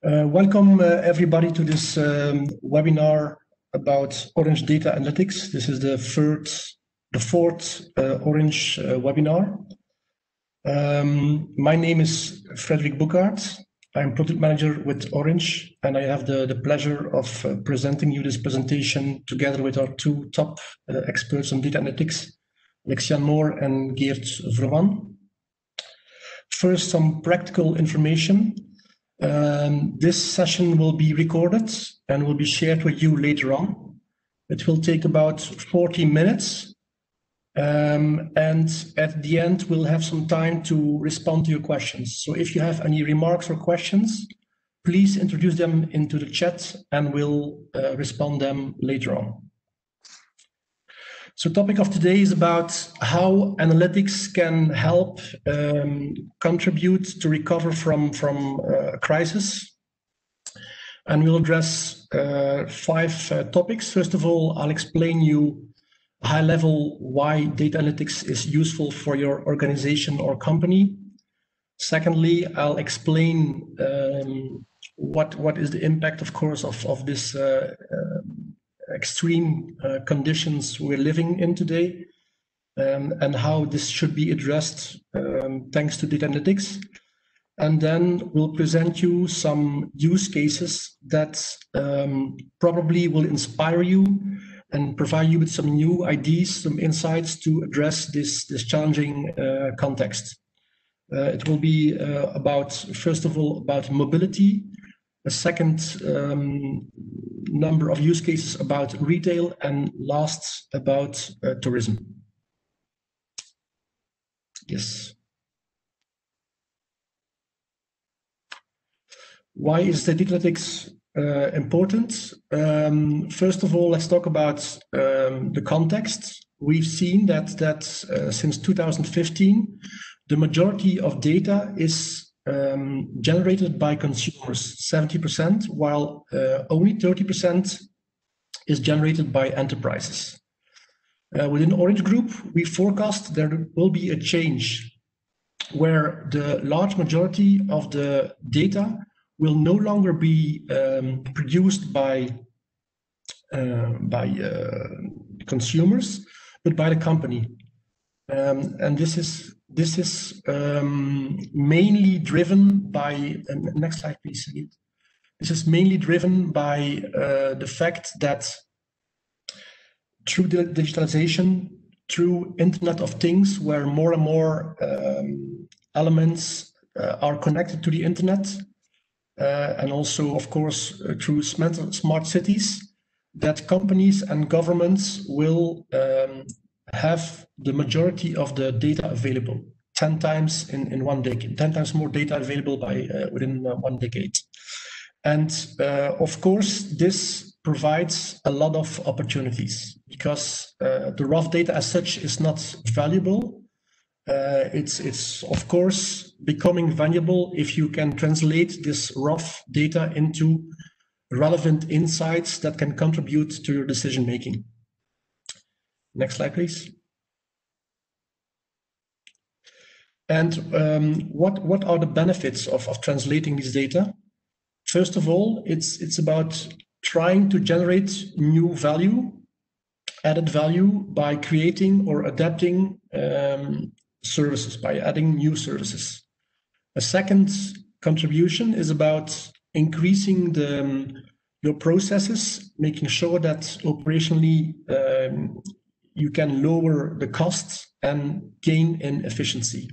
Welcome everybody to this webinar about Orange Data Analytics. This is the fourth Orange webinar. My name is Frederik Boeckhaert. I'm product manager with Orange, and I have the pleasure of presenting you this presentation together with our two top experts on data analytics, Lexian Moore and Geert Verwan. First, some practical information. This session will be recorded and will be shared with you later on. It will take about 40 minutes. And at the end, we'll have some time to respond to your questions. So if you have any remarks or questions, please introduce them into the chat and we'll respond them later on. So the topic of today is about how analytics can help contribute to recover from a crisis. And we'll address 5 topics. First of all, I'll explain you high level why data analytics is useful for your organization or company. Secondly, I'll explain what is the impact, of course, of this extreme conditions we're living in today, and how this should be addressed thanks to data analytics. And then we'll present you some use cases that probably will inspire you and provide you with some new ideas, some insights to address this challenging context. It will be about, first of all, about mobility, a second number of use cases about retail, and last about tourism. Yes. Why is data analytics important? First of all, let's talk about the context. We've seen that since 2015, the majority of data is generated by consumers, 70%, while only 30% is generated by enterprises. Within Orange Group, we forecast there will be a change where the large majority of the data will no longer be produced by consumers, but by the company. And this is mainly driven by, next slide please. This is mainly driven by the fact that through the digitalization, through Internet of Things, where more and more elements are connected to the internet, and also, of course, through smart cities, that companies and governments will have the majority of the data available 10 times in 1 decade, 10 times more data available by within 1 decade. And of course, this provides a lot of opportunities because the raw data as such is not valuable. It's of course becoming valuable if you can translate this raw data into relevant insights that can contribute to your decision making. Next slide, please. And what are the benefits of translating this data? First of all, it's about trying to generate new value, added value, by creating or adapting services, by adding new services. A second contribution is about increasing your processes, making sure that operationally you can lower the costs and gain in efficiency.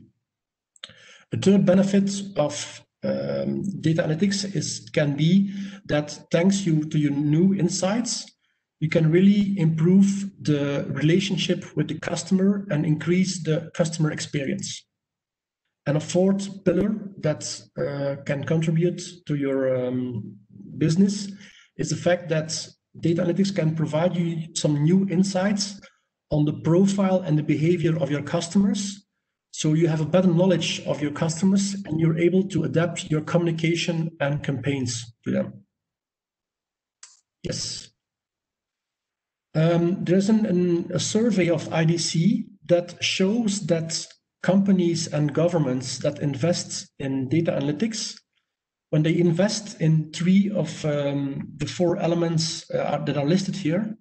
The third benefit of data analytics can be that thanks to your new insights, you can really improve the relationship with the customer and increase the customer experience. And a fourth pillar that can contribute to your business is the fact that data analytics can provide you some new insights on the profile and the behavior of your customers. So you have a better knowledge of your customers and you're able to adapt your communication and campaigns to them. Yes. There's a survey of IDC that shows that companies and governments that invest in data analytics when they invest in 3 of the 4 elements that are listed here,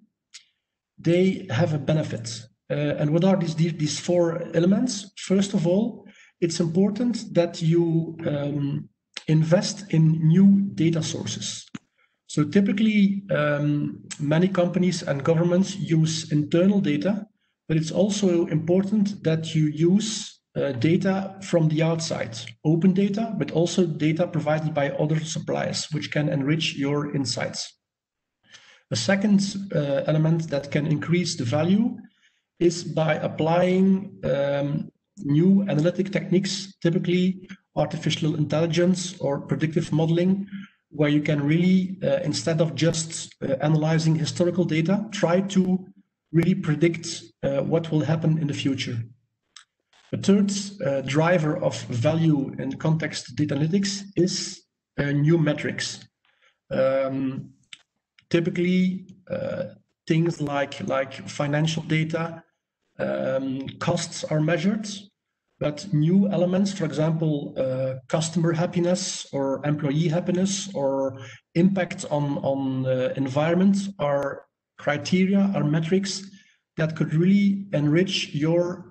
they have a benefit. And what are these 4 elements? First of all, it's important that you invest in new data sources. So typically, many companies and governments use internal data, but it's also important that you use data from the outside, open data, but also data provided by other suppliers, which can enrich your insights. The second element that can increase the value is by applying new analytic techniques, typically artificial intelligence or predictive modeling, where you can really, instead of just analyzing historical data, try to really predict what will happen in the future. The third driver of value in context data analytics is new metrics. Typically, things like financial data, costs are measured, but new elements, for example, customer happiness or employee happiness or impact on environment are criteria, are metrics that could really enrich your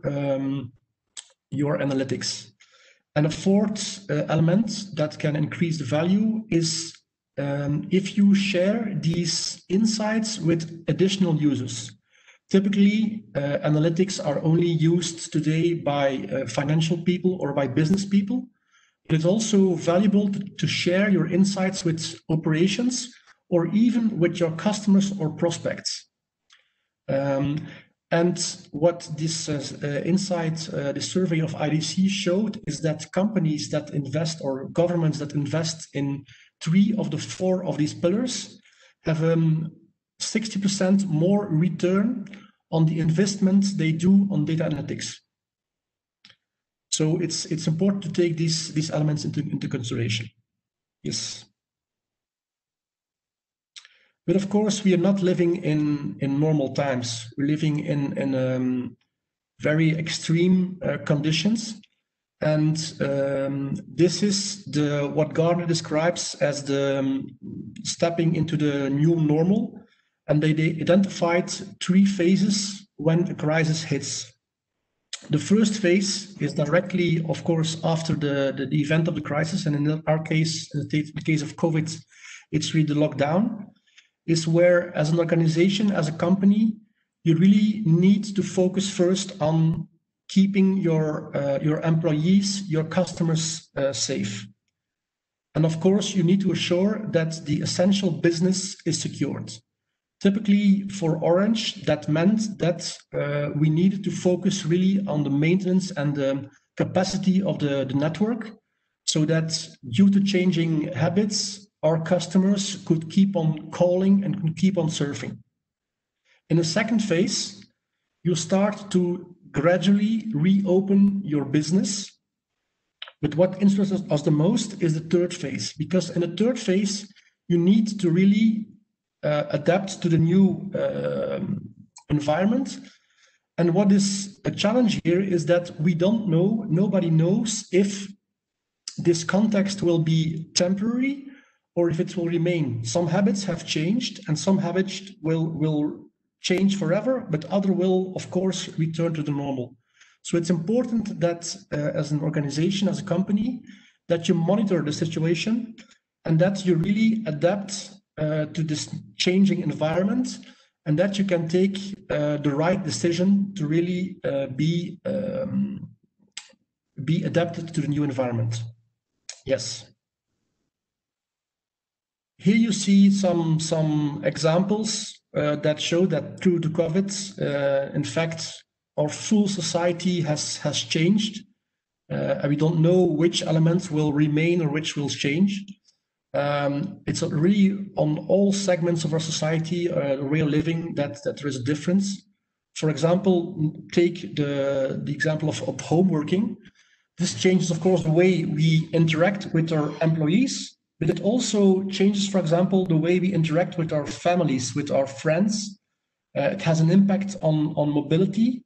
analytics. And a fourth element that can increase the value is if you share these insights with additional users. Typically, analytics are only used today by financial people or by business people. But it's also valuable to share your insights with operations or even with your customers or prospects. And what this this survey of IDC showed is that companies that invest or governments that invest in 3 of the 4 of these pillars have 60% more return on the investment they do on data analytics. So it's important to take these elements into consideration. Yes. But of course, we are not living in normal times. We're living in very extreme conditions. And this is what Gartner describes as the stepping into the new normal. And they identified 3 phases when a crisis hits. The first phase is directly, of course, after the event of the crisis. And in our case, in the case of COVID, it's really the lockdown. Is where, as an organization, as a company, you really need to focus first on keeping your employees, your customers safe. And of course, you need to assure that the essential business is secured. Typically, for Orange, that meant that we needed to focus really on the maintenance and the capacity of the network, so that due to changing habits, our customers could keep on calling and could keep on surfing. In the second phase, you start to gradually reopen your business. But what interests us the most is the third phase, because in the third phase, you need to really adapt to the new environment. And what is a challenge here is that we don't know, nobody knows if this context will be temporary or if it will remain. Some habits have changed and some habits will change forever, but other will, of course, return to the normal. So it's important that as an organization, as a company, that you monitor the situation and that you really adapt to this changing environment and that you can take the right decision to really be adapted to the new environment. Yes. Here you see some examples that show that through the COVID, in fact, our full society has changed. And we don't know which elements will remain or which will change. It's really on all segments of our society, real living, that there is a difference. For example, take the example of home working. This changes, of course, the way we interact with our employees. But it also changes, for example, the way we interact with our families, with our friends. It has an impact on mobility.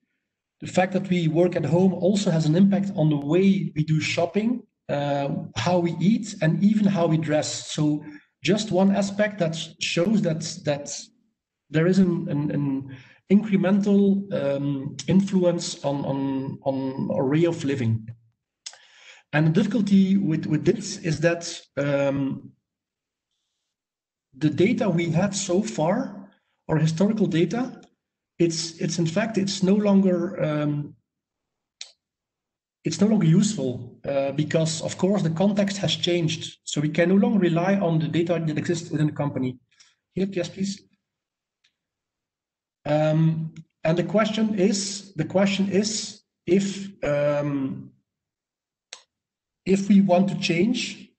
The fact that we work at home also has an impact on the way we do shopping. how we eat, and even how we dress. So just one aspect that shows that there is an incremental influence on our way of living. And the difficulty with this is that the data we have so far, or historical data, it's in fact it's no longer useful because, of course, the context has changed. So we can no longer rely on the data that exists within the company. Here, yes, please. And the question is if we want to change,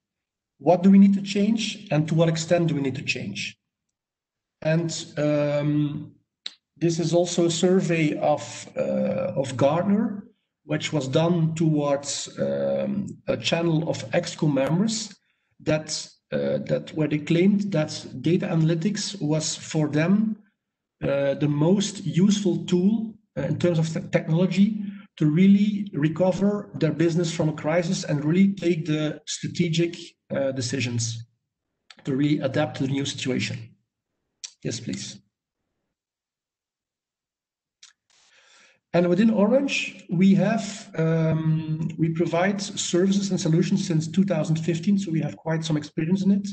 what do we need to change, and to what extent do we need to change? And this is also a survey of Gartner, which was done towards a channel of ExCo members where they claimed that data analytics was for them the most useful tool in terms of technology to really recover their business from a crisis and really take the strategic decisions to really adapt to the new situation. Yes, please. And within Orange, we provide services and solutions since 2015, so we have quite some experience in it,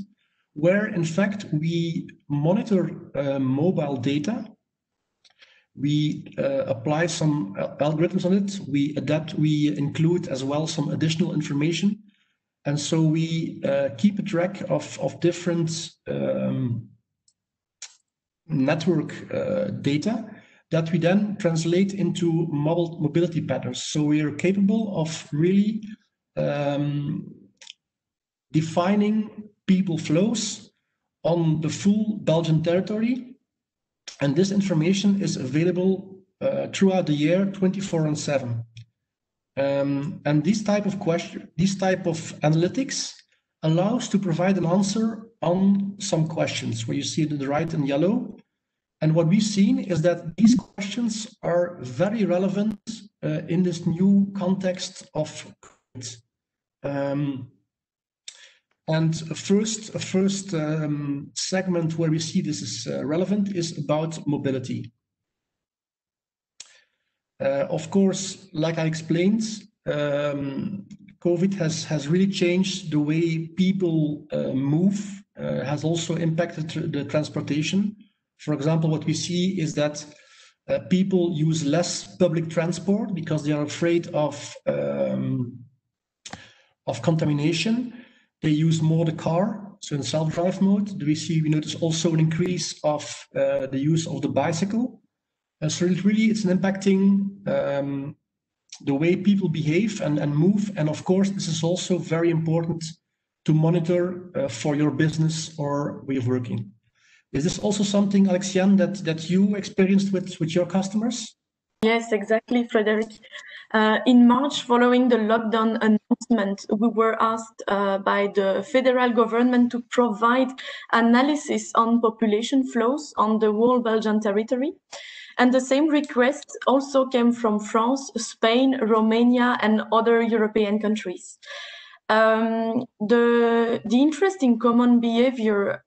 where in fact we monitor mobile data. We apply some algorithms on it. We adapt, we include as well some additional information. And so we keep a track of different network data that we then translate into mobility patterns. So we are capable of really defining people flows on the full Belgian territory. And this information is available throughout the year, 24/7. And this type of analytics allows to provide an answer on some questions, where you see it in the right in yellow. And what we've seen is that these questions are very relevant in this new context of COVID. And a first segment where we see this is relevant is about mobility. Of course, like I explained, COVID has really changed the way people move, has also impacted the transportation. For example, what we see is that people use less public transport because they are afraid of contamination. They use more the car, so in self-drive mode. We notice also an increase of the use of the bicycle. So it's impacting the way people behave and move. And of course, this is also very important to monitor for your business or way of working. Is this also something, Alexiane, that you experienced with your customers? Yes, exactly, Frederic. In March, following the lockdown announcement, we were asked by the federal government to provide analysis on population flows on the whole Belgian territory. And the same request also came from France, Spain, Romania, and other European countries. The interesting common behavior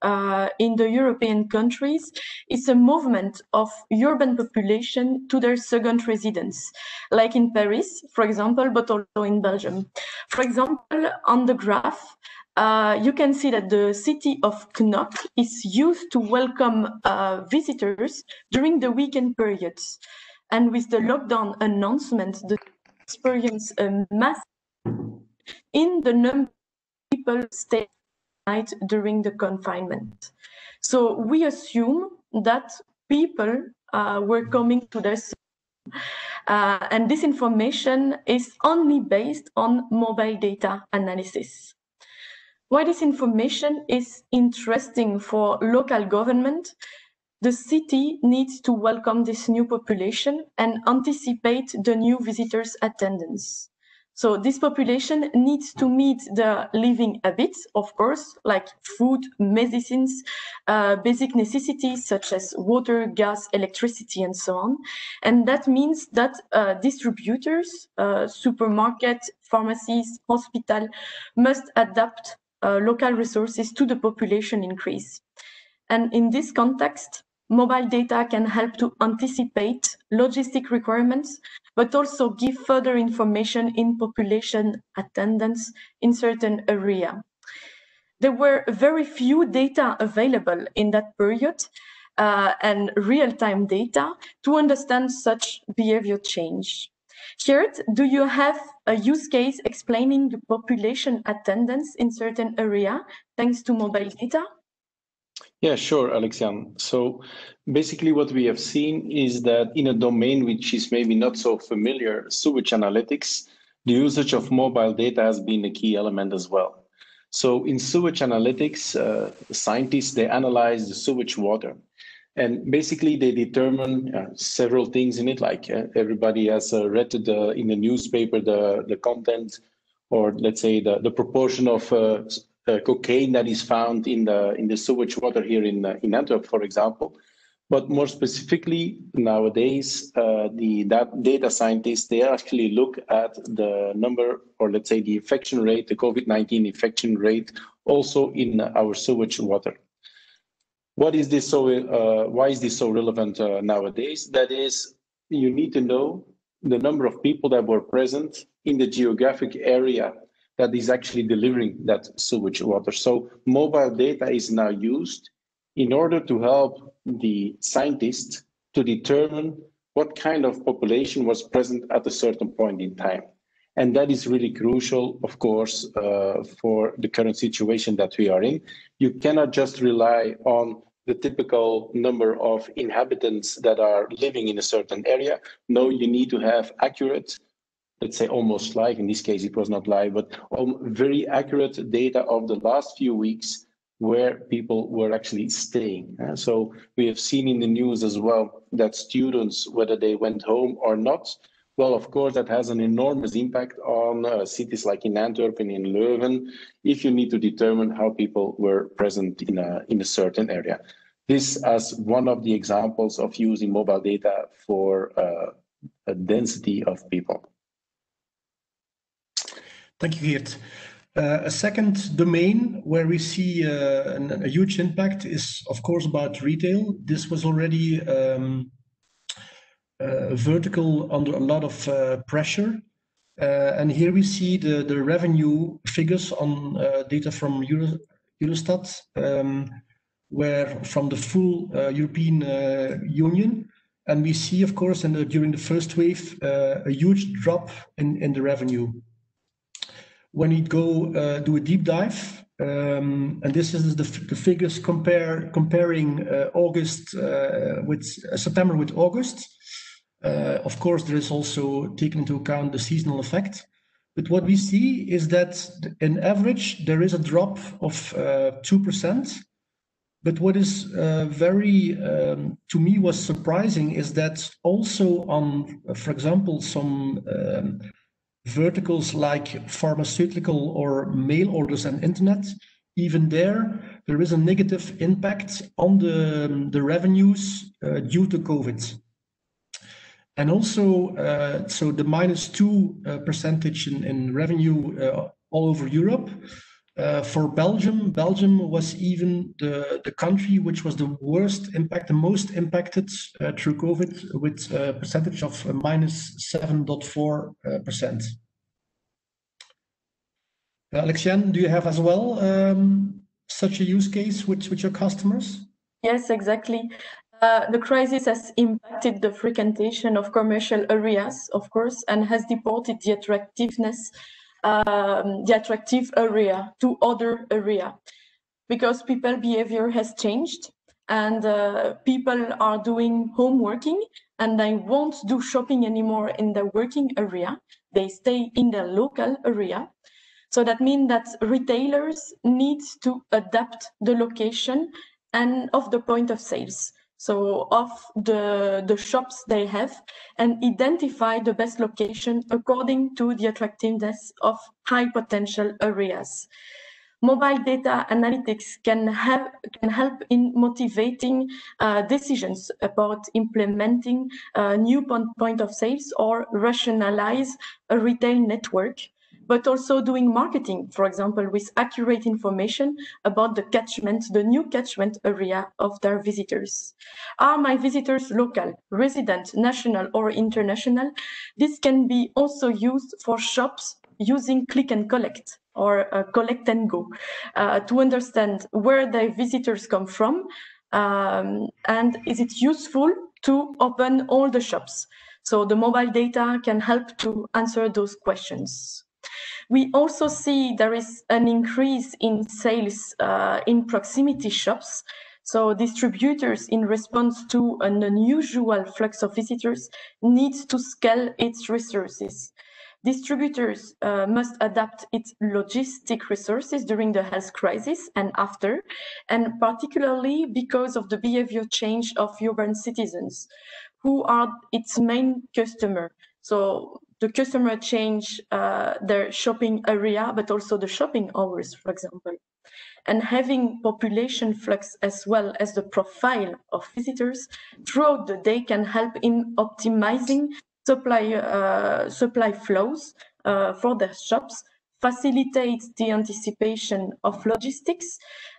in the European countries is a movement of urban population to their second residence, like in Paris, for example, but also in Belgium. For example, on the graph, you can see that the city of Knock is used to welcome visitors during the weekend periods. And with the lockdown announcement, the experience a massive in the number of people staying at night during the confinement. So we assume that people were coming to their and this information is only based on mobile data analysis. Why this information is interesting for local government? The city needs to welcome this new population and anticipate the new visitors' attendance. So this population needs to meet the living habits, of course, like food, medicines, basic necessities such as water, gas, electricity, and so on. And that means that distributors, supermarkets, pharmacies, hospitals must adapt local resources to the population increase. And in this context, mobile data can help to anticipate logistic requirements, but also give further information in population attendance in certain area. There were very few data available in that period and real-time data to understand such behavior change. Geert, do you have a use case explaining the population attendance in certain area thanks to mobile data? Yeah, sure, Alexian. So basically what we have seen is that in a domain which is maybe not so familiar, sewage analytics, the usage of mobile data has been a key element as well. So in sewage analytics, scientists, they analyze the sewage water. And basically they determine several things in it, like everybody has read in the newspaper the content, or let's say the proportion of cocaine that is found in the sewage water here in Antwerp, for example. But more specifically, nowadays, that data scientists, they actually look at the number, or let's say the infection rate, the COVID-19 infection rate, also in our sewage water. What is this why is this so relevant nowadays? That is, you need to know the number of people that were present in the geographic area that is actually delivering that sewage water. So mobile data is now used in order to help the scientists to determine what kind of population was present at a certain point in time. And that is really crucial, of course, for the current situation that we are in. You cannot just rely on the typical number of inhabitants that are living in a certain area. No, you need to have accurate, let's say almost live, in this case it was not live, but very accurate data of the last few weeks where people were actually staying. So we have seen in the news as well that students, whether they went home or not, well, of course, that has an enormous impact on cities like in Antwerp and in Leuven, if you need to determine how people were present in a certain area. This as one of the examples of using mobile data for a density of people. Thank you, Geert. A second domain where we see a huge impact is, of course, about retail. This was already vertical under a lot of pressure. And here we see the revenue figures on data from Eurostat, where from the full European Union. And we see, of course, during the first wave, a huge drop in the revenue. When you go do a deep dive, and this is the figures comparing August with September with August. Of course, there is also taken into account the seasonal effect. But what we see is that in average, there is a drop of 2%. But what is very, to me, was surprising is that also on, for example, some verticals like pharmaceutical or mail orders and internet, even there is a negative impact on the revenues due to COVID. And also, so the -2% in revenue all over Europe. For Belgium was even the country which was the worst impact, the most impacted through COVID, with a percentage of -7.4%. Alexiane, do you have as well such a use case with your customers? Yes, exactly. The crisis has impacted the frequentation of commercial areas, of course, and has deported the attractiveness, the attractive area to other area, because people behavior has changed, and people are doing home working, and they won't do shopping anymore in their working area. They stay in their local area. So that means that retailers need to adapt the location and of the point of sales. so of the shops they have, and identify the best location according to the attractiveness of high potential areas. Mobile data analytics can help in motivating decisions about implementing a new point of sales or rationalize a retail network, but also doing marketing, for example, with accurate information about the new catchment area of their visitors. Are my visitors local, resident, national, or international? This can be also used for shops using click and collect or collect and go to understand where their visitors come from, and is it useful to open all the shops? So the mobile data can help to answer those questions. We also see there is an increase in sales in proximity shops. So distributors, in response to an unusual flux of visitors, need to scale its resources. Distributors must adapt its logistic resources during the health crisis and after, and particularly because of the behavior change of urban citizens, who are its main customer. So the customer change their shopping area, but also the shopping hours, for example. And having population flux as well as the profile of visitors throughout the day can help in optimizing supply flows for their shops, facilitate the anticipation of logistics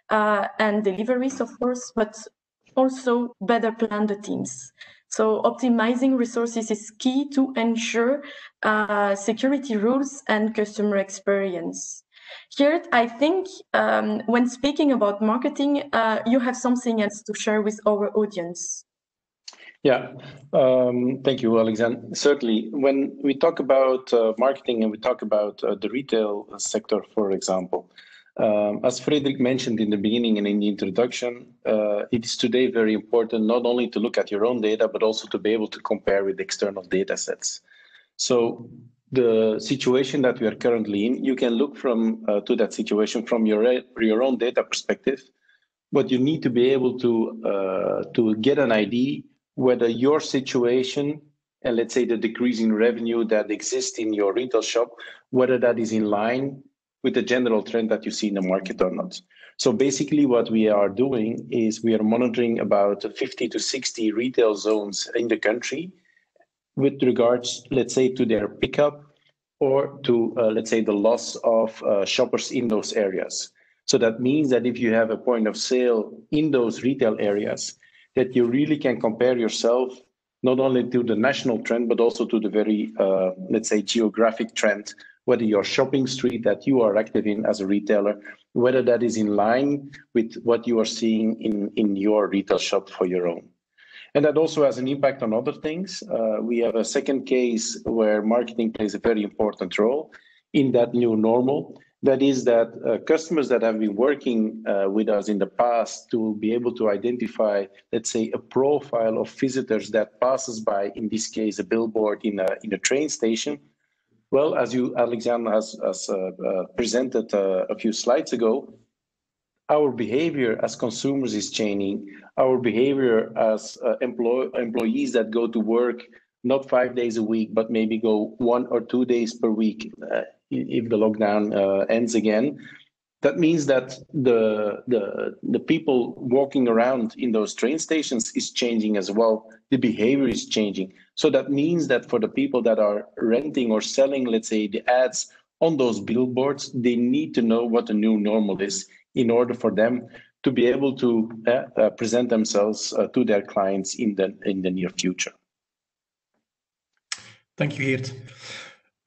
and deliveries, of course, but also better plan the teams. So optimizing resources is key to ensure security rules and customer experience. Geert, I think when speaking about marketing, you have something else to share with our audience. Yeah, thank you, Alexander. Certainly, when we talk about marketing and we talk about the retail sector, for example, as Frederick mentioned in the beginning and in the introduction, it is today very important not only to look at your own data, but also to be able to compare with external data sets. So the situation that we are currently in, you can look to that situation from your own data perspective, but you need to be able to get an idea whether your situation and, let's say, the decrease in revenue that exists in your retail shop, whether that is in line with the general trend that you see in the market or not. So basically what we are doing is we are monitoring about 50 to 60 retail zones in the country with regards, let's say, to their pickup or to, let's say, the loss of shoppers in those areas. So that means that if you have a point of sale in those retail areas, that you really can compare yourself not only to the national trend, but also to the very, let's say, geographic trend, whether your shopping street that you are active in as a retailer, whether that is in line with what you are seeing in your retail shop for your own. And that also has an impact on other things. We have a second case where marketing plays a very important role in that new normal. That is that customers that have been working with us in the past to be able to identify, let's say, a profile of visitors that passes by, in this case, a billboard in a train station. Well, as you, Alexander, has presented a few slides ago, our behavior as consumers is changing. Our behavior as employees that go to work not 5 days a week, but maybe go 1 or 2 days per week if the lockdown ends again. That means that the people walking around in those train stations is changing as well. The behavior is changing. So that means that for the people that are renting or selling, let's say, the ads on those billboards, they need to know what the new normal is in order for them to be able to present themselves to their clients in the near future. Thank you, Geert.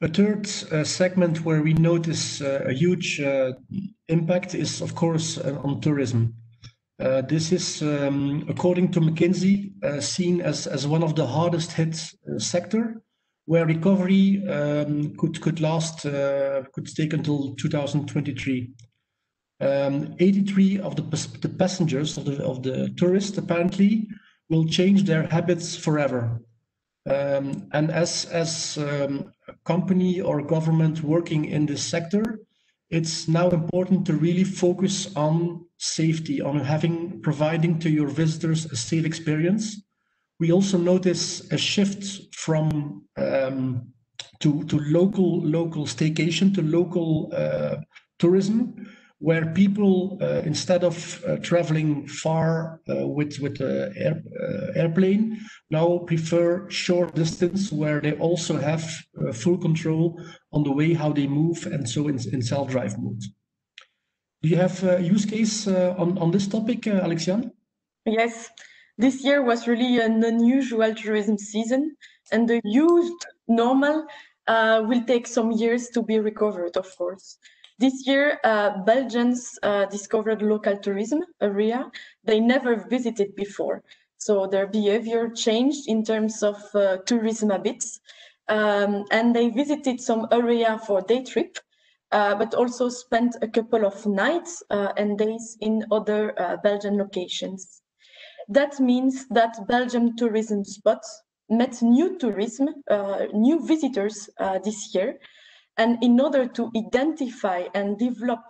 A third segment where we notice a huge impact is, of course, on tourism. This is, according to McKinsey, seen as one of the hardest hit sector, where recovery could take until 2023. 83 of the passengers of the tourists apparently will change their habits forever. And as a company or government working in this sector, it's now important to really focus on safety, on providing to your visitors a safe experience. We also notice a shift from to local staycation, to local tourism, where people, instead of traveling far with airplane, now prefer short distance, where they also have full control on the way how they move, and so in self-drive mode. Do you have a use case on this topic, Alexiane? Yes, this year was really an unusual tourism season, and the used normal will take some years to be recovered, of course. This year, Belgians discovered local tourism area they never visited before. So their behavior changed in terms of tourism habits, and they visited some area for day trip, but also spent a couple of nights and days in other Belgian locations. That means that Belgian tourism spots met new tourism, new visitors this year. And in order to identify and develop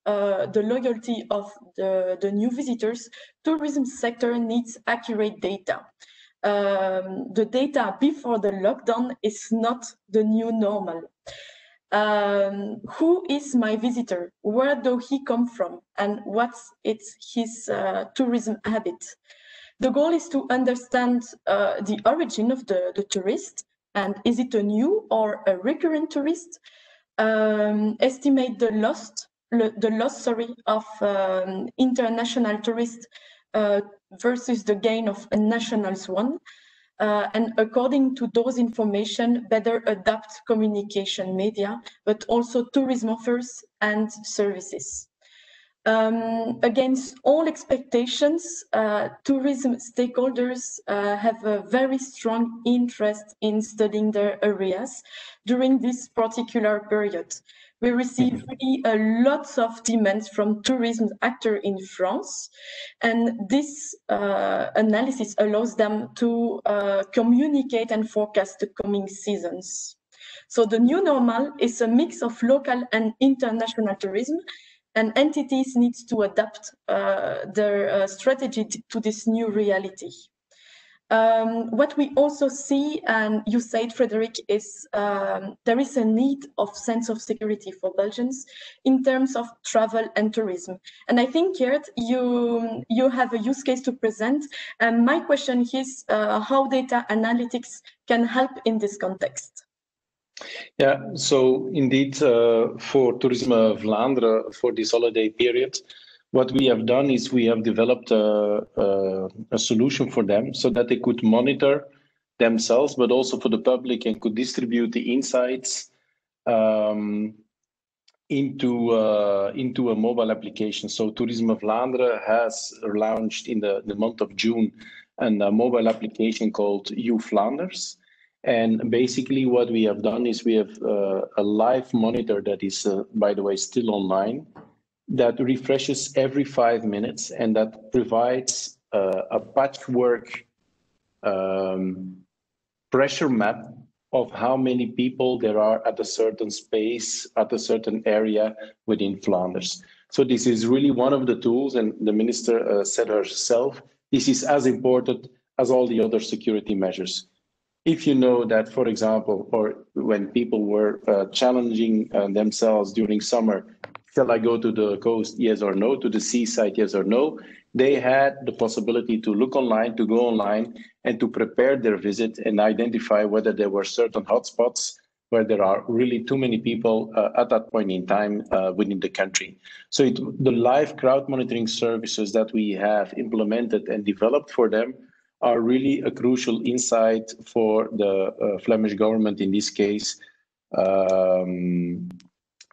the loyalty of the new visitors, tourism sector needs accurate data. The data before the lockdown is not the new normal. Who is my visitor? Where do he come from? And what's his tourism habit? The goal is to understand the origin of the tourist, and is it a new or a recurrent tourist? Estimate the loss of international tourists versus the gain of a national one. And according to those information, better adapt communication media, but also tourism offers and services. Against all expectations, tourism stakeholders have a very strong interest in studying their areas during this particular period. We receive really a lot of demands from tourism actors in France, and this analysis allows them to communicate and forecast the coming seasons. So the new normal is a mix of local and international tourism, and entities need to adapt their strategy to this new reality. What we also see, and you said, Frederic, is there is a need of sense of security for Belgians in terms of travel and tourism. And I think, Geert, you have a use case to present. And my question is how data analytics can help in this context. Yeah, so indeed, for Tourisme Vlaanderen, for this holiday period, what we have done is we have developed a solution for them so that they could monitor themselves, but also for the public, and could distribute the insights into a mobile application. So Tourisme Vlaanderen has launched in the month of June a mobile application called You Flanders. And basically what we have done is we have a live monitor that is, by the way, still online, that refreshes every 5 minutes, and that provides a patchwork pressure map of how many people there are at a certain space, at a certain area within Flanders. So this is really one of the tools, and the minister said herself, this is as important as all the other security measures. If you know that, for example, or when people were challenging themselves during summer, shall I go to the coast, yes or no, to the seaside, yes or no, they had the possibility to look online, to go online, and to prepare their visit and identify whether there were certain hotspots where there are really too many people at that point in time within the country. So the live crowd monitoring services that we have implemented and developed for them are really a crucial insight for the Flemish government in this case,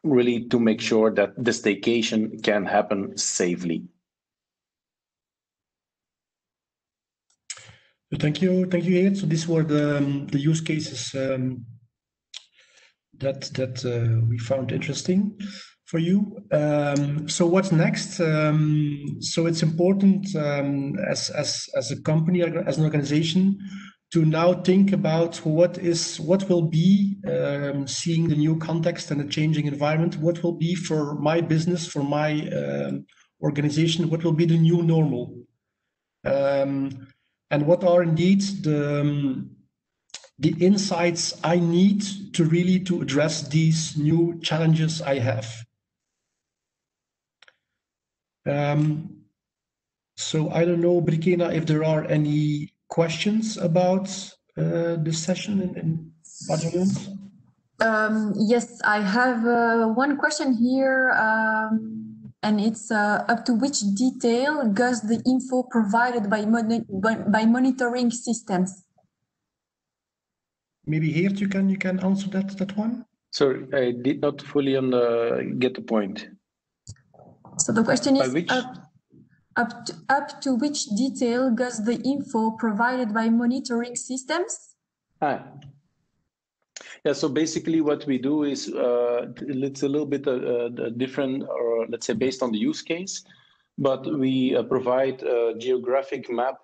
really to make sure that the staycation can happen safely. Thank you, Geert. So these were the use cases that we found interesting for you. So what's next? So it's important as a company, as an organization, to now think about what will be, seeing the new context and the changing environment, what will be for my business, for my organization, what will be the new normal, and what are indeed the insights I need to really to address these new challenges I have. So I don't know, Brikena, if there are any questions about this session in audience. Yes, I have one question here, and it's up to which detail goes the info provided by monitoring systems? Maybe here you can answer that one. Sorry, I did not fully get the point. So the question is which? Up to which detail goes the info provided by monitoring systems? Yeah, so basically what we do is it's a little bit different, or let's say based on the use case, but we provide a geographic map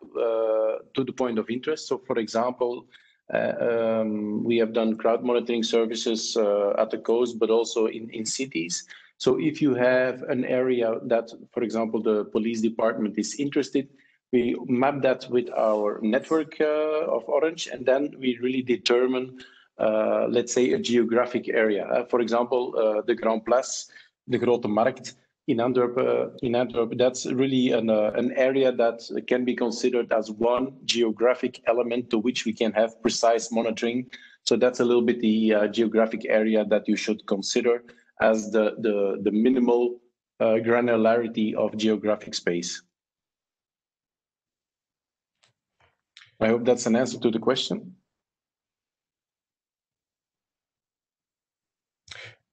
to the point of interest. So for example, we have done crowd monitoring services at the coast, but also in cities. So if you have an area that, for example, the police department is interested, we map that with our network of Orange, and then we really determine, let's say, a geographic area. For example, the Grand Place, the Grote Markt in Antwerp, that's really an area that can be considered as one geographic element to which we can have precise monitoring. So that's a little bit the geographic area that you should consider as the minimal granularity of geographic space. I hope that's an answer to the question.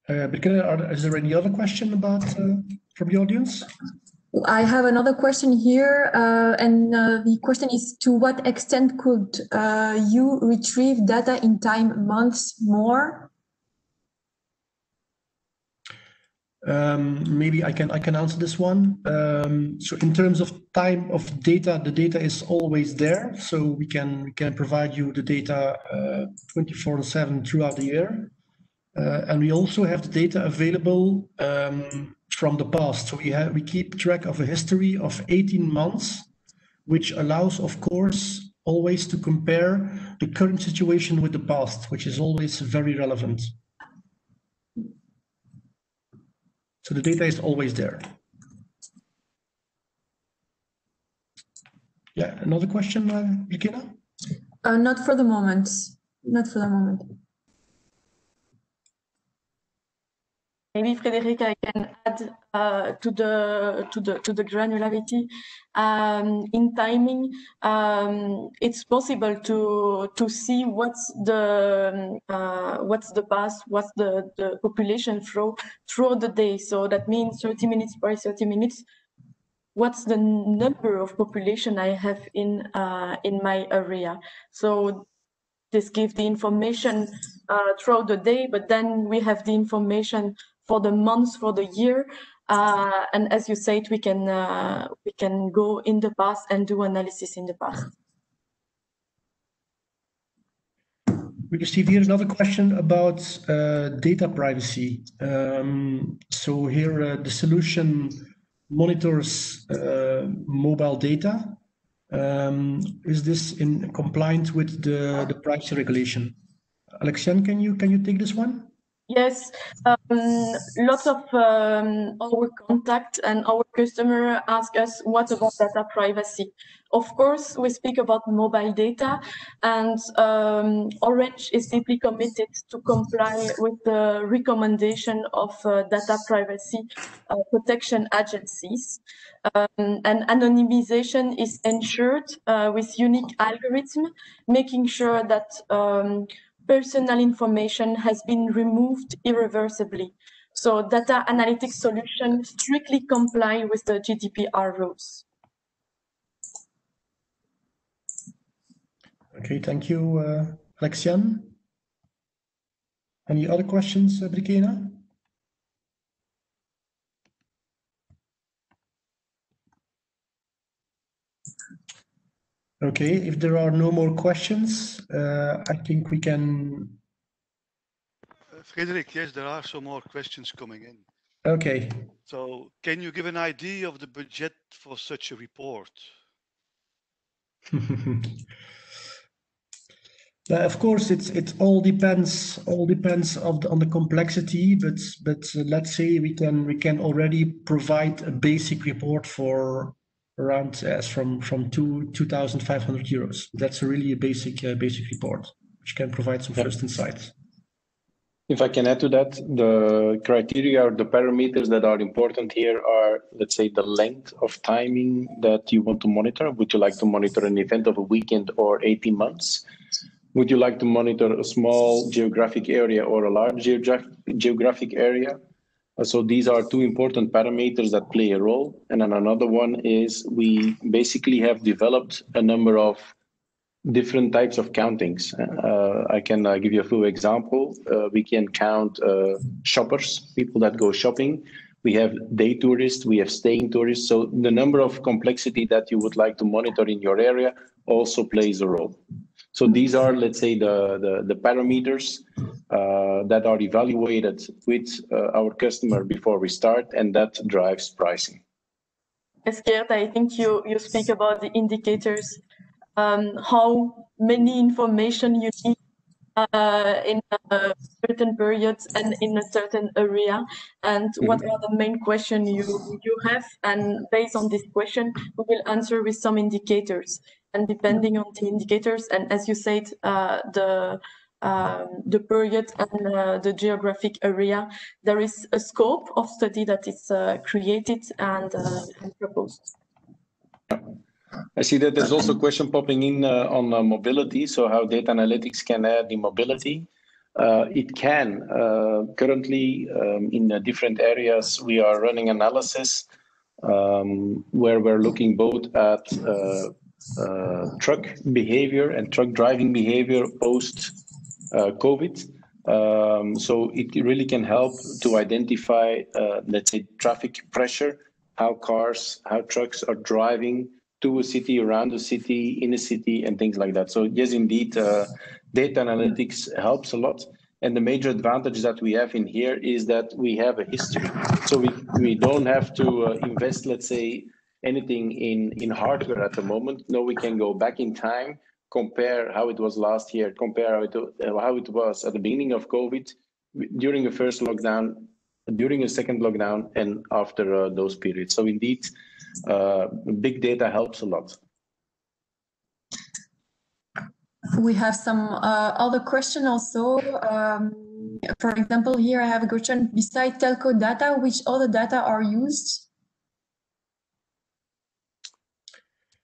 Is there any other question about from the audience? I have another question here, and the question is: to what extent could you retrieve data in time months more? Maybe I can answer this one. So in terms of time of data, the data is always there. So we can provide you the data 24/7 throughout the year. And we also have the data available from the past. So we keep track of a history of 18 months, which allows, of course, always to compare the current situation with the past, which is always very relevant. So the data is always there. Yeah, another question, Brikena? Not for the moment. Not for the moment. Maybe Frédéric, I can add to the granularity in timing. It's possible to see what's the past, what's the population flow throughout the day. So that means 30 minutes by 30 minutes. What's the number of population I have in my area? So this gives the information throughout the day, but then we have the information for the months, for the year, and as you said, we can go in the past and do analysis in the past. We received here another question about data privacy. So here the solution monitors mobile data. Is this in compliance with the privacy regulation? Alexiane, can you take this one? Yes, lots of our contact and our customer ask us, what about data privacy? Of course, we speak about mobile data, and Orange is deeply committed to comply with the recommendation of data privacy protection agencies. And anonymization is ensured with unique algorithm, making sure that personal information has been removed irreversibly. So data analytics solutions strictly comply with the GDPR rules. Okay, thank you, Alexiane. Any other questions, Brikena? Okay, if there are no more questions, I think we can. Frederick, yes, there are some more questions coming in. Okay. So, can you give an idea of the budget for such a report? Of course, it all depends on the complexity, but let's say we can already provide a basic report for around from 2,500 euros. That's really a basic report, which can provide some first insights. If I can add to that, the criteria or the parameters that are important here are, let's say, the length of timing that you want to monitor. Would you like to monitor an event of a weekend or 18 months? Would you like to monitor a small geographic area or a large geographic area? So these are two important parameters that play a role. And then another one is we basically have developed a number of different types of countings. I can give you a few examples. We can count shoppers, people that go shopping. We have day tourists, we have staying tourists. So the number of complexity that you would like to monitor in your area also plays a role. So these are, let's say, the parameters that are evaluated with our customer before we start, and that drives pricing. Gert, I think you speak about the indicators, how many information you need in a certain period and in a certain area, and what are the main questions you have, and based on this question we will answer with some indicators, and depending on the indicators and, as you said, the period and the geographic area, there is a scope of study that is created and proposed. I see that there's also a question popping in on mobility. So how data analytics can add in mobility. It can. Currently, in different areas, we are running analysis where we're looking both at truck behavior and truck driving behavior post-COVID. So it really can help to identify, let's say, traffic pressure, how trucks are driving to a city, around a city, in a city, and things like that. So yes, indeed, data analytics helps a lot. And the major advantage that we have in here is that we have a history. So we don't have to invest, let's say, anything in hardware at the moment. No, we can go back in time, compare how it was last year, compare how it was at the beginning of COVID, during the first lockdown, during a second lockdown, and after those periods. So indeed, big data helps a lot. We have some other question also. For example, here I have a question. Besides telco data, which other data are used?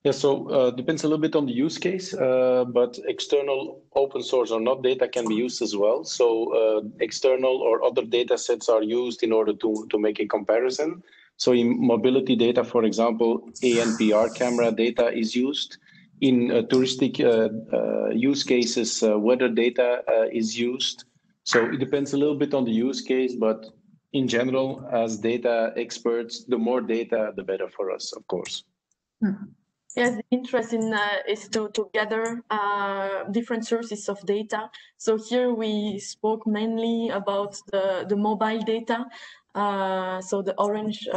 Yeah, so depends a little bit on the use case, but external open source or not data can be used as well. So external or other data sets are used in order to make a comparison. So in mobility data, for example, ANPR camera data is used. In touristic use cases, weather data is used. So it depends a little bit on the use case, but in general, as data experts, the more data, the better for us, of course. Yes, the interest in is to gather different sources of data. So here we spoke mainly about the mobile data, so the Orange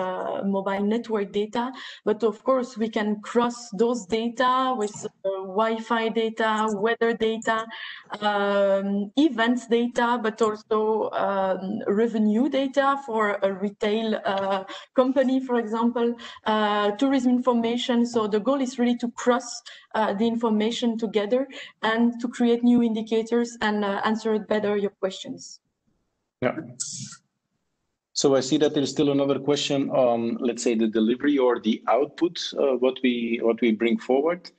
mobile network data. But of course, we can cross those data with Wi-Fi data, weather data, events data, but also revenue data for a retail company, for example, tourism information. So the goal is really to cross the information together and to create new indicators and answer better your questions. Yeah. So I see that there's still another question on, let's say, the delivery or the output, what we bring forward.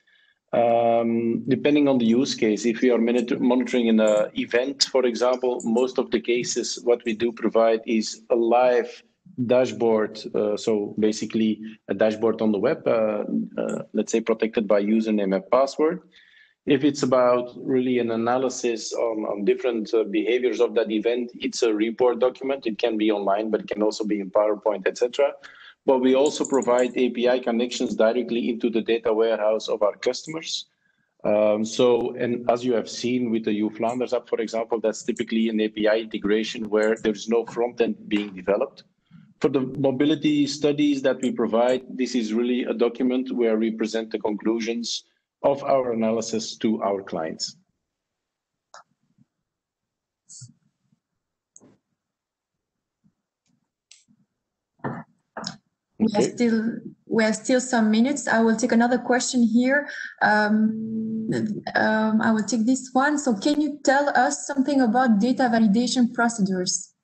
Depending on the use case, if we are monitoring an event, for example, most of the cases, what we do provide is a live dashboard. So basically a dashboard on the web, let's say protected by username and password. If it's about really an analysis on different behaviors of that event, it's a report document. It can be online, but it can also be in PowerPoint, etc. but we also provide API connections directly into the data warehouse of our customers. And as you have seen with the U Flanders app, for example, that's typically an API integration where there's no front end being developed. For the mobility studies that we provide, this is really a document where we present the conclusions of our analysis to our clients. Okay. We have still some minutes. I will take another question here. I will take this one. So can you tell us something about data validation procedures?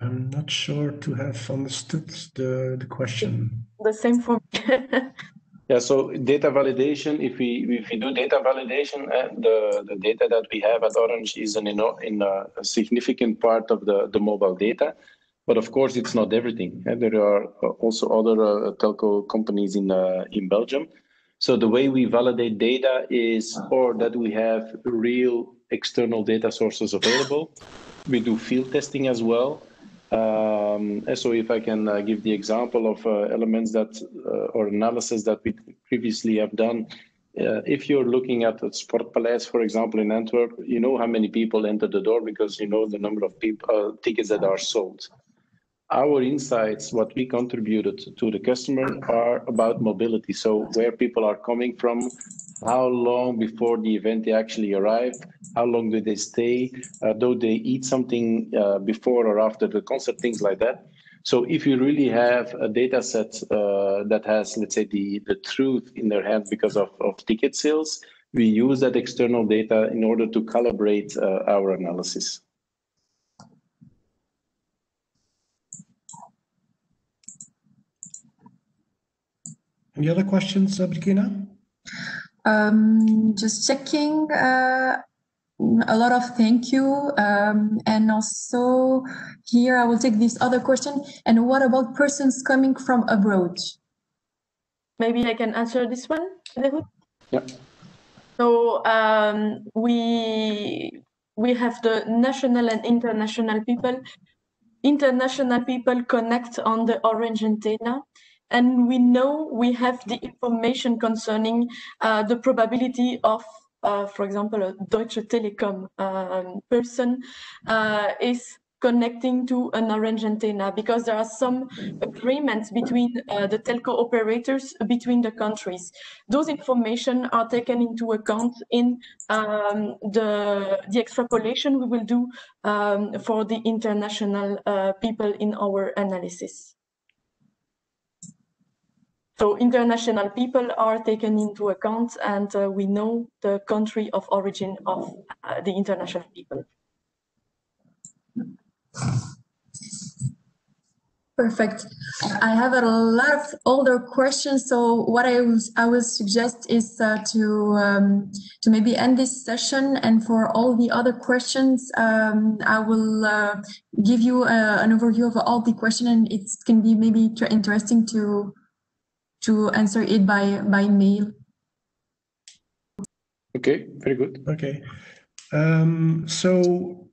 I'm not sure to have understood the question. The same for me. Yeah, so data validation, if we do data validation, the data that we have at Orange is in a significant part of the mobile data. But of course, it's not everything. There are also other telco companies in Belgium. So the way we validate data is, or that we have real external data sources available. We do field testing as well. So if I can give the example of elements that or analysis that we previously have done, if you're looking at the Sportpaleis, for example, in Antwerp, you know how many people enter the door because you know the number of people tickets that are sold. Our insights, what we contributed to the customer, are about mobility. So where people are coming from, how long before the event they actually arrive, how long do they stay, do they eat something before or after the concert, things like that. So if you really have a data set that has, let's say, the truth in their hands because of ticket sales, we use that external data in order to calibrate our analysis. Any other questions, Bettina? Just checking. A lot of thank you. And also here I will take this other question. And what about persons coming from abroad? Maybe I can answer this one. Yeah. So we have the national and international people. International people connect on the Orange antenna. And we know we have the information concerning the probability of, for example, a Deutsche Telekom person is connecting to an Orange antenna, because there are some agreements between the telco operators between the countries. Those information are taken into account in the extrapolation we will do for the international people in our analysis. So international people are taken into account, and we know the country of origin of the international people. Perfect. I have a lot of older questions, so what I will suggest is to maybe end this session, and for all the other questions, I will give you an overview of all the questions, and it can be maybe interesting to answer it by mail. Okay, very good. Okay. So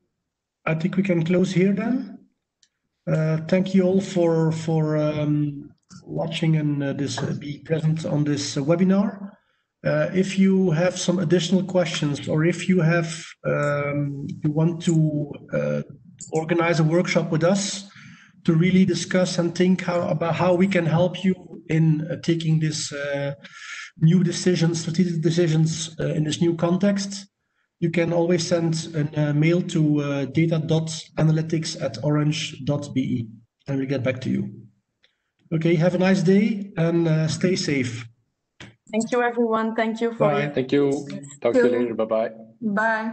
I think we can close here then. Thank you all for watching and be present on this webinar. If you have some additional questions, or if you have you want to organize a workshop with us to really discuss and think about how we can help you in taking this new decisions, strategic decisions in this new context, you can always send a mail to data.analytics@orange.be, and we'll get back to you. Okay, have a nice day and stay safe. Thank you, everyone. Thank you for Bye. Thank you. Talk to you later. Bye-bye. Bye.